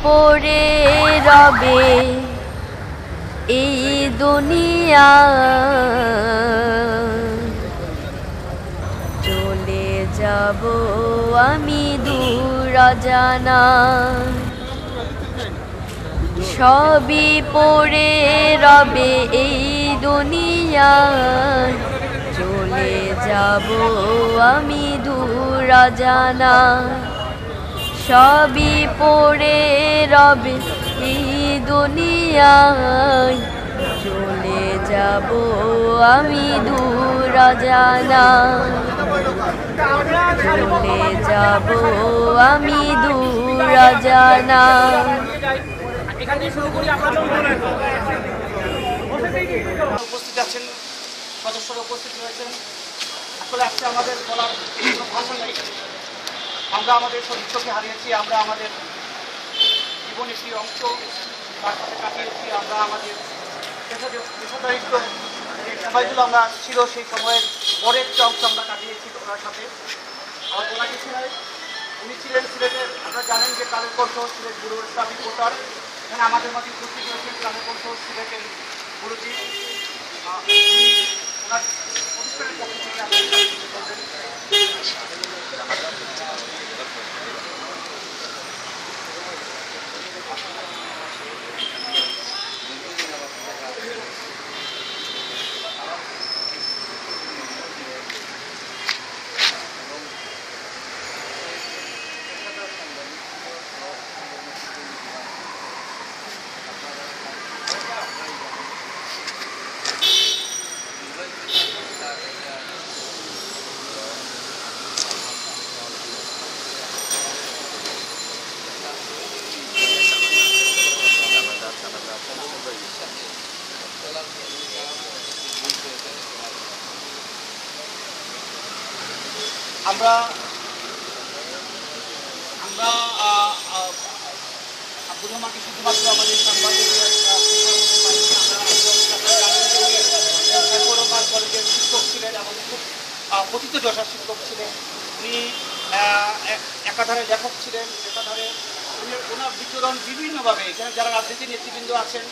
পড়ে রবে এই দুনিয়া, চলে যাব আমি দূর অজানা। সবই পড়ে রবে এই দুনিয়া, চলে যাব আমি দূর অজানা। সবই পড়ে রবে এই দুনিয়ায়, চলে যাব আমি দূর অজানা। চলে যাব আমি দূর অজানা। উপস্থিত আছেন, সদস্যরা উপস্থিত হয়েছেন। আসলে আজকে আমাদের বলার কোনো ভাষা নেই। আমরা আমাদের সদস্যকে হারিয়েছি, আমরা আমাদের জীবনের সেই অংশ তার সাথে কাটিয়েছি। আমরা আমাদের পেশাদারিত্ব যে সময়গুলো আমরা ছিল সেই সময়ের বড় একটা অংশ আমরা কাটিয়েছি ওনার সাথে। আমার বলা কিছু নাই, উনি ছিলেন সিলেটের, আপনারা জানেন যে Kaler Kantho Sylhet bureau Islamic reporter. এখানে আমাদের মাঝে উপস্থিত হয়েছেন কালের কণ্ঠ সিলেটের ব্যুরোটি। ওনার প্রতিষ্ঠানের পক্ষ থেকে আমরা আব্দুর রহমানকে শুধুমাত্র আমাদের সাংবাদিক কলেজের শিক্ষক ছিলেন এবং খুব পতিত যশার শিক্ষক ছিলেন। উনি একাধারে লেখক ছিলেন, একাধারে ওনার বিচরণ বিভিন্নভাবে এখানে যারা রাজনীতি নেতৃবৃন্দ আছেন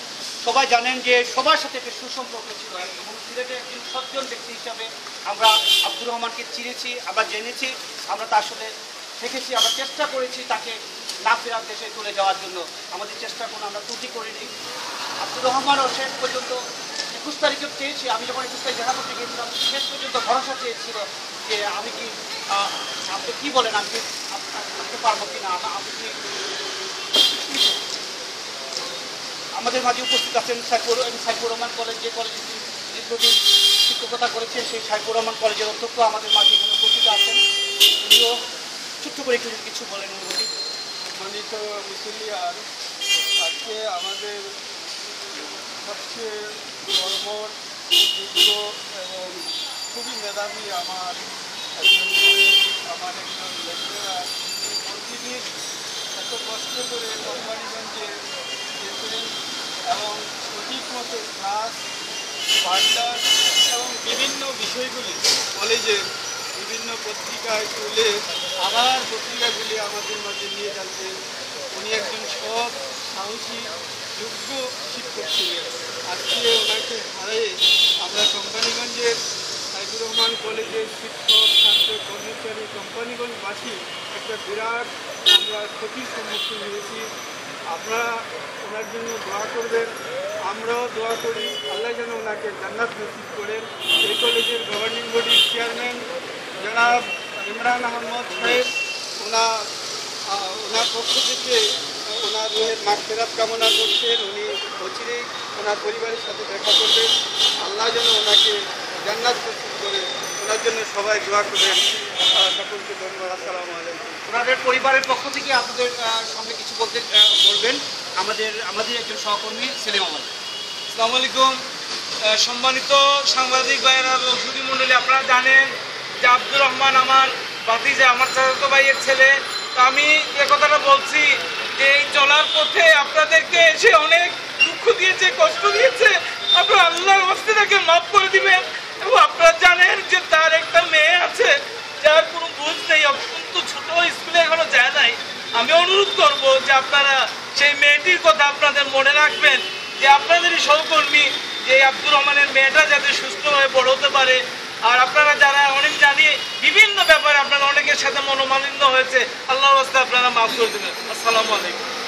সবাই জানেন যে সবার সাথে একটা সুসম্পর্ক ছিল এবং সিলেটে একজন সজ্জন ব্যক্তি হিসাবে আমরা আব্দুর রহমানকে চিনেছি, আমরা জেনেছি, আমরা তার সাথে থেকেছি, আমরা চেষ্টা করেছি তাকে না ফেরার দেশে চলে যাওয়ার জন্য। আমাদের চেষ্টা কোনো আমরা ত্রুটি করিনি। আব্দুর রহমানও শেষ পর্যন্ত 21 তারিখে চেয়েছি, আমি যখন 21 তারিখ দেখা করতে গিয়েছিলাম শেষ পর্যন্ত ভরসা চেয়েছিল যে আমি কি আপনি কী বলেন, আমি আসতে পারবো কি না, আমি কি। আমাদের মাঝে উপস্থিত আছেন সাইফুর রহমান কলেজ, যে কলেজে দীর্ঘদিন শিক্ষকতা করেছেন, সেই সাইফুর রহমান কলেজের অধ্যক্ষ আমাদের মাঝে এখানে উপস্থিত আছেন। উনিও ছোট্ট করে একটু কিছু বলেন অনুভূতি। সম্মানিত মুসলিয়ার, আজকে আমাদের সবচেয়ে কর্মঠ, যোগ্য এবং খুবই মেধাবী আমার একজন লেকচারার প্রতিদিন এত কষ্ট করে কোম্পানিগঞ্জে যেতেন এবং সঠিক মতো ক্লাস পাঠদান এবং বিভিন্ন বিষয়গুলি কলেজের বিভিন্ন পত্রিকায় তুলে আবার পত্রিকাগুলি আমাদের মাঝে নিয়ে যাচ্ছেন। উনি একজন সৎ, সাহসী, যোগ্য শিক্ষক ছিলেন। আজকে ওনাকে হারিয়ে আমরা কোম্পানিগঞ্জের সাইফুর রহমান কলেজের শিক্ষক, ছাত্র, কর্মচারী, কোম্পানিগঞ্জবাসী একটা বিরাট আমরা ক্ষতির সম্মুখীন হয়েছি। আপনারা ওনার জন্য দোয়া করবেন, আমরাও দোয়া করি আল্লাহ যেন ওনাকে জান্নাত নসিব করেন। এই কলেজের গভর্নিং বডির চেয়ারম্যান জনাব ইমরান আহমদ সাহেব ওনার পক্ষ থেকে ওনার রুহের মাগফিরাত কামনা করছেন। উনি অচিরেই ওনার পরিবারের সাথে দেখা করবেন। আল্লাহ যেন ওনাকে জান্নাত নসিব করে, ওনার জন্য সবাই দোয়া করবেন। সকলকে ধন্যবাদ। আসসালামু আলাইকুম। ওনাদের পরিবারের পক্ষ থেকে আপনাদের সঙ্গে কিছু বলবেন আমাদের একজন সহকর্মী সেলিম আহমদ। আসসালামু আলাইকুম। সম্মানিত সাংবাদিক ভাইয়েরা, সুধী মণ্ডলী, আপনারা জানেন যে আব্দুর রহমান আমার ভাতিজা, আমার চাচাতো ভাইয়ের ছেলে। তো আমি যে কথাটা বলছি যে এই চলার পথে আপনাদেরকে এসে অনেক দুঃখ দিয়েছে, কষ্ট দিয়েছে, আপনারা আল্লাহর ওয়াস্তে তাকে মাফ করে দিবেন। এবং আপনারা জানেন যে তার একটা মেয়ে আছে যার কোনো বুঝ নেই, অত্যন্ত ছোট, স্কুলে এখনো যায় নাই। আমি অনুরোধ করব যে আপনারা সেই মেয়েটির কথা আপনাদের মনে রাখবেন, যে আপনাদেরই সহকর্মী যে আব্দুর রহমানের মেয়েটা যাতে সুস্থভাবে বড় হতে পারে। আর আপনারা যারা অনেক জানি বিভিন্ন ব্যাপারে আপনারা অনেকের সাথে মনোমালিন্য হয়েছে, আল্লাহর রাস্তায় আপনারা মাফ করে দেবেন। আসসালামু আলাইকুম।